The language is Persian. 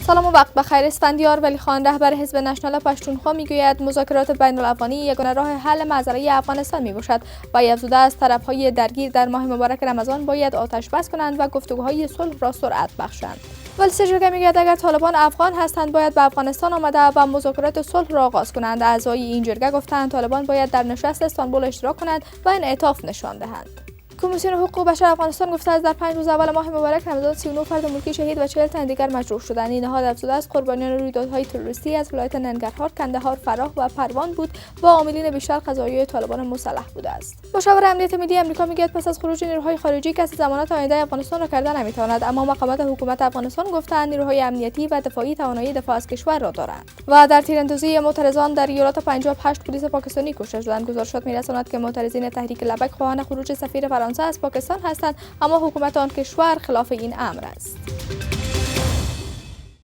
سلام و وقت بخیر. اسفندیار ولی خان رهبر حزب نشنال پشتونخوا میگوید مذاکرات بین الافغانی یگانه راه حل مسئله افغانستان میباشد و افزوده است طرفهای درگیر در ماه مبارک رمضان باید آتش بس کنند و گفتگوهای صلح را سرعت بخشند. ولی سجرگه میگوید اگر طالبان افغان هستند باید به افغانستان آمده و مذاکرات صلح را آغاز کنند. اعضای این جرگه گفتند طالبان باید در نشست استانبول اشتراک کنند و انعطاف نشان دهند. کمیسیون حقوق بشر افغانستان گفته است در 5 روز اول ماه مبارک رمضان 39 فرد ملکی شهید و 40 تن دیگر مجروح شدند. این نهاد افزوده است قربانیان رویدادهای تروریستی از ولایت ننگرهار، کندهار، فراه و پروان بود و عاملین بیشتر قضایی طالبان مسلح بوده است. مشاور امنیت ملی آمریکا میگوید پس از خروج نیروهای خارجی کسی ضمانت آینده افغانستان را کرده نمیتواند، اما مقامات حکومت افغانستان گفتند نیروهای امنیتی و دفاعی توانایی دفاع از کشور را دارند. و در تیراندازی معترضان در ایالات پنجاب 8 پلیس پاکستانی کشته شدند. گزارشات میرساند که معترضین تحریک لبک خواهان خروج سفیر فرانسه از پاکستان هستند، اما حکومت آن کشور خلاف این امر است.